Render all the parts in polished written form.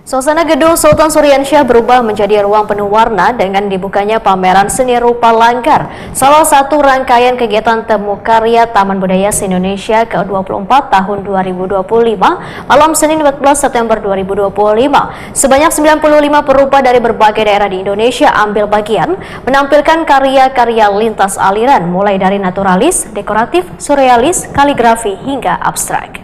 Suasana gedung Sultan Suryansyah berubah menjadi ruang penuh warna dengan dibukanya pameran seni rupa Langkar, salah satu rangkaian kegiatan temu karya Taman Budaya Se-Indonesia ke-24 tahun 2025, malam Senin 14 September 2025. Sebanyak 95 perupa dari berbagai daerah di Indonesia ambil bagian menampilkan karya-karya lintas aliran, mulai dari naturalis, dekoratif, surrealis, kaligrafi, hingga abstrak.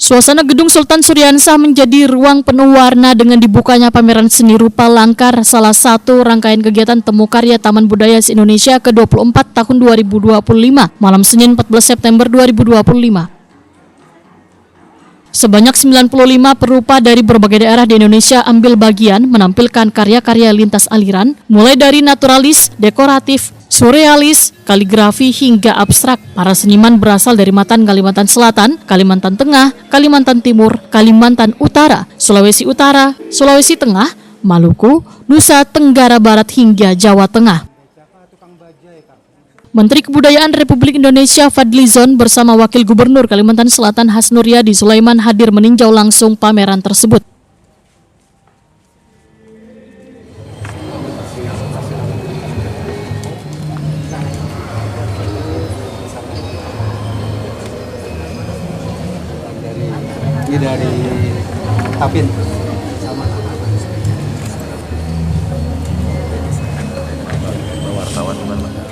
Suasana gedung Sultan Suryansyah menjadi ruang penuh warna dengan dibukanya pameran seni rupa Langkar, salah satu rangkaian kegiatan temu karya Taman Budaya Se-Indonesia ke-24 tahun 2025, malam Senin 14 September 2025. Sebanyak 95 perupa dari berbagai daerah di Indonesia ambil bagian menampilkan karya-karya lintas aliran, mulai dari naturalis, dekoratif, surrealis, kaligrafi, hingga abstrak. Para seniman berasal dari Kalimantan Selatan, Kalimantan Tengah, Kalimantan Timur, Kalimantan Utara, Sulawesi Utara, Sulawesi Tengah, Maluku, Nusa Tenggara Barat, hingga Jawa Tengah. Menteri Kebudayaan Republik Indonesia Fadlizon bersama Wakil Gubernur Kalimantan Selatan Hasnuryadi Sulaiman hadir meninjau langsung pameran tersebut. Ini dari Tapin sama wartawan teman-teman.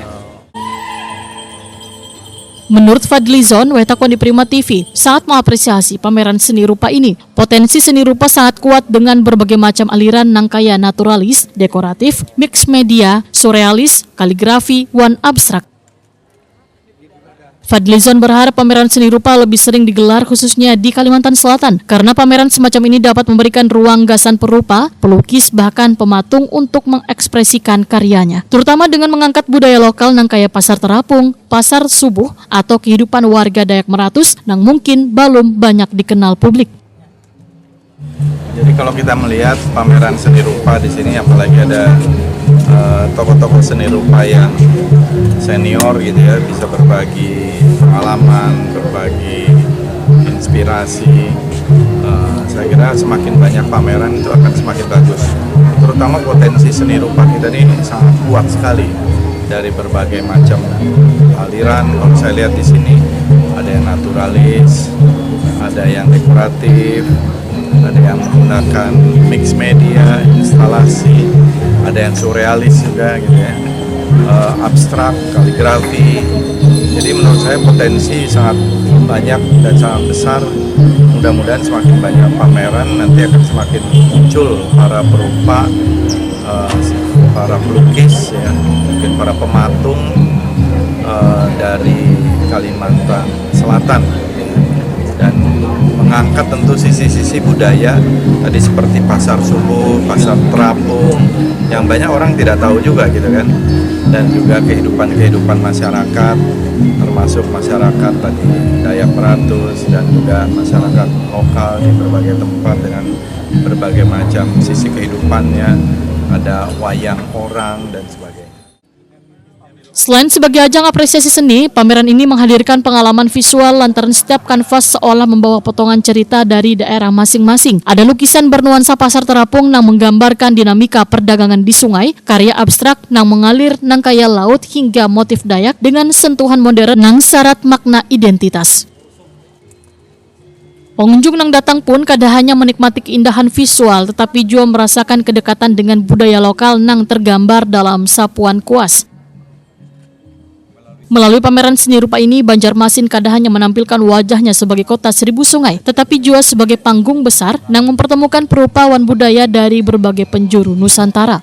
Menurut Fadlizon, Wetakwan di Prima TV sangat mengapresiasi pameran seni rupa ini. Potensi seni rupa sangat kuat dengan berbagai macam aliran nangkaya naturalis, dekoratif, mix media, surrealis, kaligrafi, wan abstrak. Fadlizon berharap pameran seni rupa lebih sering digelar khususnya di Kalimantan Selatan karena pameran semacam ini dapat memberikan ruang gasan perupa, pelukis, bahkan pematung untuk mengekspresikan karyanya, terutama dengan mengangkat budaya lokal nangkaya pasar terapung, pasar subuh, atau kehidupan warga Dayak Meratus yang mungkin belum banyak dikenal publik. Jadi kalau kita melihat pameran seni rupa di sini, apalagi ada tokoh-tokoh seni rupa yang senior gitu ya, bisa berbagi pengalaman, berbagi inspirasi. Saya kira semakin banyak pameran itu akan semakin bagus. Terutama potensi seni rupa kita ini sangat kuat sekali dari berbagai macam aliran. Kalau saya lihat di sini ada yang naturalis, ada yang dekoratif, ada yang menggunakan mix media, instalasi, ada yang surrealis juga gitu ya, abstrak, kaligrafi. Jadi menurut saya potensi sangat banyak dan sangat besar. Mudah-mudahan semakin banyak pameran nanti akan semakin muncul para perupa, para pelukis, ya, mungkin para pematung dari Kalimantan Selatan. Dan mengangkat tentu sisi-sisi budaya tadi seperti pasar subuh, pasar terapung yang banyak orang tidak tahu juga gitu kan, dan juga kehidupan masyarakat termasuk masyarakat tadi Dayak Meratus dan juga masyarakat lokal di berbagai tempat dengan berbagai macam sisi kehidupannya, ada wayang orang dan sebagainya. Selain sebagai ajang apresiasi seni, pameran ini menghadirkan pengalaman visual lantaran setiap kanvas seolah membawa potongan cerita dari daerah masing-masing. Ada lukisan bernuansa pasar terapung yang menggambarkan dinamika perdagangan di sungai, karya abstrak yang mengalir nang kaya laut, hingga motif Dayak dengan sentuhan modern nang syarat makna identitas. Pengunjung yang datang pun kada hanya menikmati keindahan visual, tetapi juga merasakan kedekatan dengan budaya lokal yang tergambar dalam sapuan kuas. Melalui pameran seni rupa ini, Banjarmasin kada hanya menampilkan wajahnya sebagai kota seribu sungai, tetapi juga sebagai panggung besar yang mempertemukan perupa wan budaya dari berbagai penjuru Nusantara.